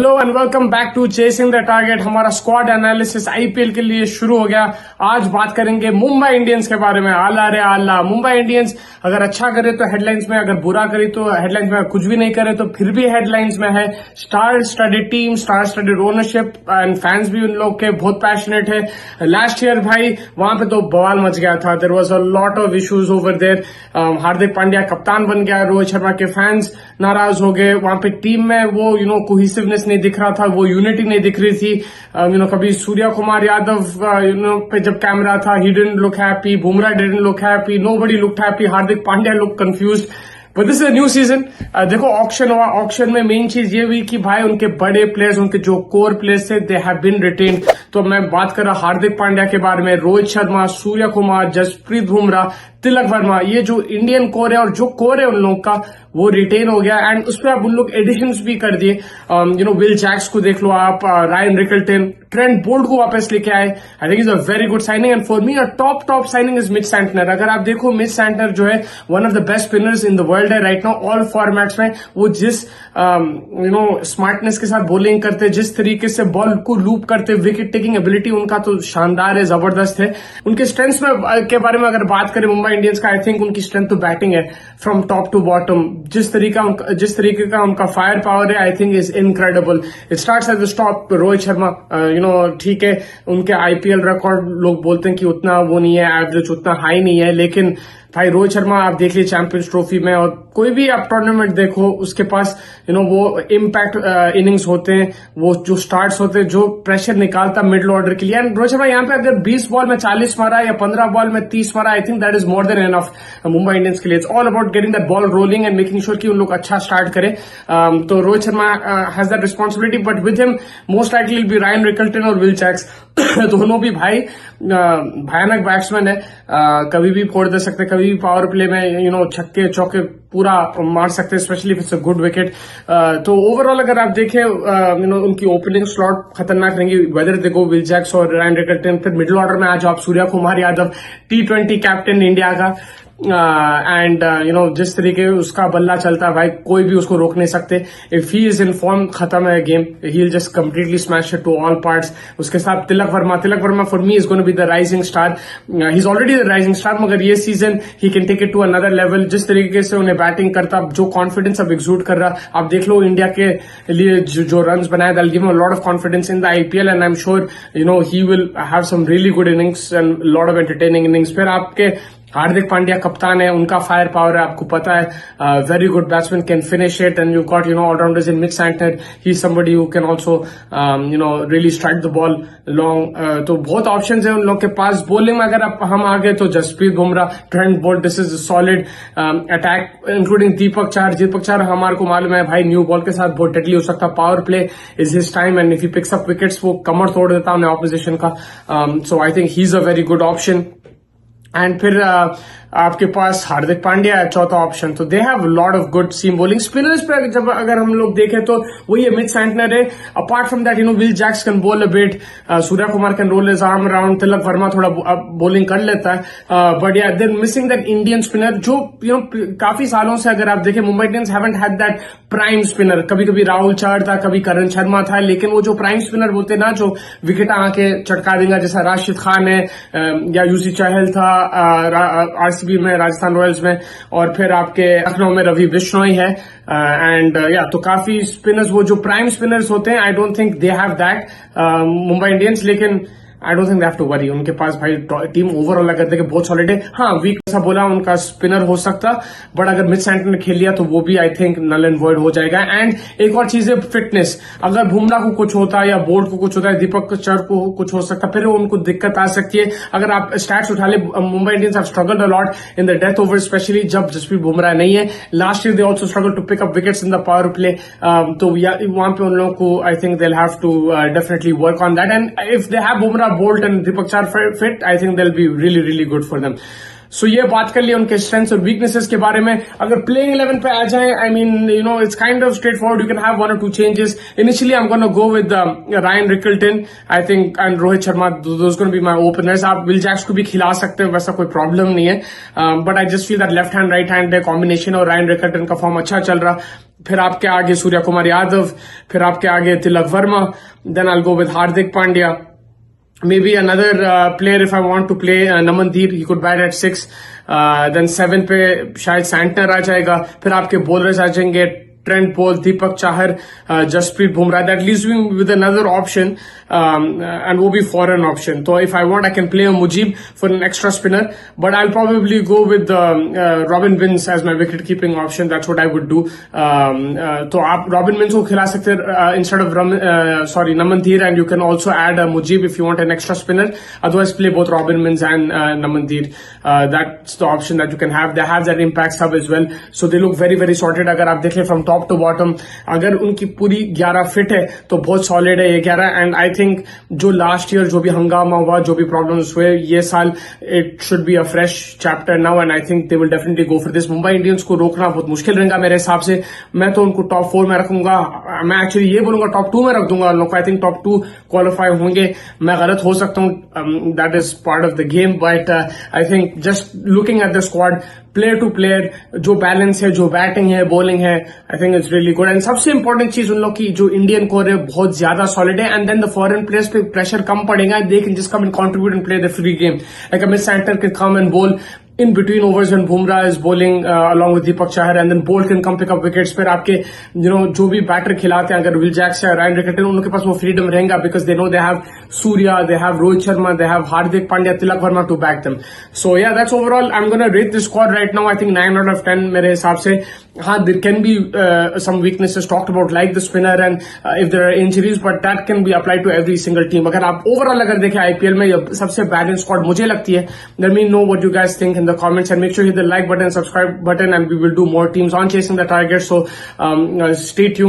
Hello and welcome back to chasing the target. हमारा squad analysis IPL के लिए शुरू हो गया। आज बात करेंगे मुंबई इंडियंस के बारे में। आला रे आला, मुंबई इंडियंस अगर अच्छा करे तो हेडलाइंस में, अगर बुरा करे तो हेडलाइंस में, कुछ भी नहीं करे तो फिर भी हेडलाइंस में है। Star studied team, star studied ownership and fans भी उन लोग के बहुत पैशनेट है। लास्ट ईयर भाई वहां पे तो बवाल मच गया था। There was a lot of issues over there. Hardik Pandya कप्तान बन गया, रोहित शर्मा के फैंस नाराज हो गए। वहां पे टीम में वो कोहिसिवनेस नहीं दिख रहा था, वो यूनिटी नहीं दिख रही थी। कभी सूर्या कुमार यादव पे जब कैमरा था, he didn't look happy, Bumrah didn't look happy, nobody looked happy, Hardik Pandya look confused. But this is a new season. देखो ऑक्शन हुआ, ऑक्शन में मेन चीज ये हुई कि भाई उनके बड़े प्लेयर्स, उनके जो कोर प्लेयर्स थे, दे हैव बीन रिटेन्ड। तो मैं बात कर रहा हार्दिक पांड्या के बारे में, रोहित शर्मा, सूर्या कुमार, जसप्रीत बुमराह, तिलक वर्मा, ये जो इंडियन कोर है और जो कोर है उन लोगों का, वो रिटेन हो गया। एंड उसमें अब उन लोग एडिशंस भी कर दिए। विल जैक्स को देख लो आप, रायन रिकल्टन, ट्रेंट बोल्ट को वापस लेके आए। I think is a very good signing and for me a top signing is Mitch Santner. अगर आप देखो मिच सैंटनर जो है one of the best spinners in the world है राइट नाउ, ऑल फॉर्मेट्स में। वो जिस स्मार्टनेस के साथ बॉलिंग करते, जिस तरीके से बॉल को लूप करते, विकेट टेकिंग एबिलिटी उनका तो शानदार है, जबरदस्त है। उनके स्ट्रेंथ्स में के बारे में अगर बात करें मुंबई इंडियंस का, आई थिंक उनकी स्ट्रेंथ तो बैटिंग है फ्रॉम टॉप टू बॉटम। जिस तरीके का उनका फायर पावर है, I think is incredible. It starts at the top. Rohit Sharma ठीक है, उनके आईपीएल रिकॉर्ड लोग बोलते हैं कि उतना वो नहीं है, एवरेज उतना हाई नहीं है, लेकिन भाई रोहित शर्मा आप देख लीजिए चैंपियंस ट्रॉफी में और कोई भी आप टूर्नामेंट देखो, उसके पास वो इम्पैक्ट इनिंग्स होते हैं, वो जो स्टार्ट्स होते हैं, जो प्रेशर निकालता मिडिल ऑर्डर के लिए। एंड रोहित शर्मा यहाँ पे अगर 20 बॉल में 40 मारा या 15 बॉल में 30 मारा, I think that is more than enough Mumbai Indians के लिए। It's all about getting that ball rolling and making sure कि उन लोग अच्छा स्टार्ट करें। तो Rohit Sharma has that responsibility, but with him most likely will be Ryan Rickelton और Will Jacks. दोनों भी भाई भयानक बैट्समैन है, कभी भी फोड़ दे सकते, कभी भी पावर प्ले में छक्के चौके पूरा मार सकते, specially it's a good wicket. तो ओवरऑल अगर आप देखें उनकी ओपनिंग स्लॉट खतरनाक रहेंगी, whether they go Will Jacks और रायन रिकल्टन। फिर मिडिल ऑर्डर में आज आप Surya Kumar Yadav, T20 captain India का, एंड जिस तरीके उसका बल्ला चलता है भाई, कोई भी उसको रोक नहीं सकते। If he is in form, खत्म है game, he will just completely smash it to all parts. उसके साथ Tilak Varma for me is gonna be the rising star. He is already the rising star, मगर ये season he can take it to another level. जिस तरीके से उन्हें batting करता, जो कॉन्फिडेंस अब एग्जूट कर रहा, आप देख लो इंडिया के लिए जो रन बनाए, that give him a lot of confidence in the IPL and I am sure he will have some really good innings and lot of entertaining innings. फिर आपके हार्दिक पांड्या कप्तान है, उनका फायर पावर है, आपको पता है, very good batsman, can finish it. And you got allrounders in Mitch Santner, he is somebody who can also really strike the ball long. तो बहुत ऑप्शंस है उन लोग के पास। बॉलिंग में अगर हम आगे तो Jasprit Bumrah, Trent Boult, this is solid attack including Deepak Chahar हमारे को मालूम है भाई, न्यू बॉल के साथ बहुत डेडली हो सकता। Power play is his time and if he picks up wickets, वो कमर तोड़ देता उन्हें ऑपोजिशन का। So I think he is a very good option. And फिर आपके पास हार्दिक पांड्या है चौथा ऑप्शन। तो they have lot of good seam bowling. Spinners पे जब अगर हम लोग देखें तो वही है, मिच सैंटनर है। Apart from that Will Jacks can bowl a bit, Surya Kumar can roll his arm around, Tilak Varma थोड़ा बॉलिंग कर लेता है, बट या then missing that Indian spinner जो काफी सालों से अगर आप देखें Mumbai Indians haven't had that prime spinner. कभी कभी राहुल चहर था, कभी करण शर्मा था, लेकिन वो जो प्राइम स्पिनर बोलते ना, जो विकेट आके चटका देगा, जैसा राशिद खान है या यूसी चहल था आरसीबी में, राजस्थान रॉयल्स में, और फिर आपके लखनऊ में रवि बिश्नोई है। एंड तो काफी स्पिनर्स, वो जो प्राइम स्पिनर्स होते हैं, I don't think they have that Mumbai Indians. लेकिन I don't think they have to worry, उनके पास भाई टीम ओवरऑल अगर देखें बहुत सॉलिड है। हाँ, वीक ऐसा बोला उनका स्पिनर हो सकता, बट अगर मिच सैंटनर ने खेल लिया तो वो भी I think null and void हो जाएगा। एंड एक और चीज है फिटनेस, अगर बुमराह को कुछ होता है या बोल्ट को कुछ होता है, दीपक चहर को कुछ हो सकता है, फिर उनको दिक्कत आ सकती है। अगर आप स्टैट्स उठा ले, Mumbai Indians have struggled a lot in the death over, specially जब जसप्रीत बुमराह नहीं है। Last year they also struggle to pick up wickets in the power play. तो वहां पे उन लोगों को I think they have to definitely work on that. And if they have Bumrah, Boult and Deepak Chahar fit, I think they'll be really good for them. सो ये बात कर लिया उनके स्ट्रेंथ्स और वीकनेसेस के बारे में. अगर प्लेइंग 11 पे आ जाए, I mean it's kind of straight forward. You can have 1 or 2 changes. Initially I am gonna go with Ryan Rickelton, I think, and Rohit Sharma. Those gonna be my openers. आप Will Jacks को भी खिला सकते हो, वैसा कोई प्रॉब्लम नहीं है. But I just feel that left hand right hand combination और रायन रिकल्टन का फॉर्म अच्छा चल रहा. फिर आपके आगे सूर्या कुमार यादव, फिर आपके आगे Tilak Varma, then I will go with Hardik Pandya. Maybe another player if I want to play Namandeep, he could bat at 6. Then 7 पे शायद सैंटनर आ जाएगा. फिर आपके बॉलर्स आ जाएंगे Trent Boult, Deepak Chahar, Jasprit Bumrah. That leaves me with another option, and वो भी फॉरेन ऑप्शन. तो if I want I can play Mujeeb for an extra spinner, but I will probably go with Robin Minz as my wicket keeping option. That's what I would do. तो आप रॉबिन विंस को खिला सकते हैं instead of Naman Dhir, and you can also add Mujeeb if you want an extra spinner. Otherwise play both Robin Minz and Naman Dhir. That's the option that you can have. They have that impact sub as well. So they look very very sorted. अगर आप देखें from top to bottom, अगर उनकी पूरी 11 fit है तो बहुत solid है ये 11. एंड आई थिंक जो लास्ट ईयर जो भी हंगामा हुआ, जो भी प्रॉब्लम्स हुए, ये साल it should be a fresh chapter now, and I think they will definitely go for this. Mumbai Indians को रोकना बहुत मुश्किल रहेगा मेरे हिसाब से. मैं तो उनको टॉप 4 में रखूंगा. मैं एक्चुअली ये बोलूंगा टॉप 2 में रख दूंगा उन लोग को. आई थिंक टॉप 2 क्वालिफाई होंगे. मैं गलत हो सकता हूँ, that is part of the game, but I think just looking at the squad, player to player, जो बैलेंस है, जो बैटिंग है, बॉलिंग है, I think it's really good. And सबसे इंपॉर्टेंट चीज उन लोग की जो इंडियन कोर है बहुत ज्यादा सॉलिड है. And then the foreign players पे प्रेशर कम पड़ेगा. They can just come and contribute and play the free game. Like Amit Santner can come and bowl in between overs when Bumrah is bowling along with Deepak Chahar, and then Bolt can come pick up wickets. फिर आपके जो भी batter खिलाते हैं, अगर Will Jacks या Ryan Rickelton, उनके पास वो फ्रीडम रहेगा because they know they have Surya, they have Rohit Sharma, they have Hardik Pandya, Tilak Verma to back them. So yeah, that's overall. I'm gonna rate this squad right now. I think 9 out of 10 मेरे हिसाब से. हाँ, there can be some weaknesses talked about like the spinner and if there are injuries, but that can be applied to every single team. अगर आप overall अगर देखें IPL में ये सबसे balanced squad मुझे लगती है. Let me know what you guys think in the comments, and make sure you hit the like button, subscribe button, and we will do more teams on Chasing the Target. So stay tuned.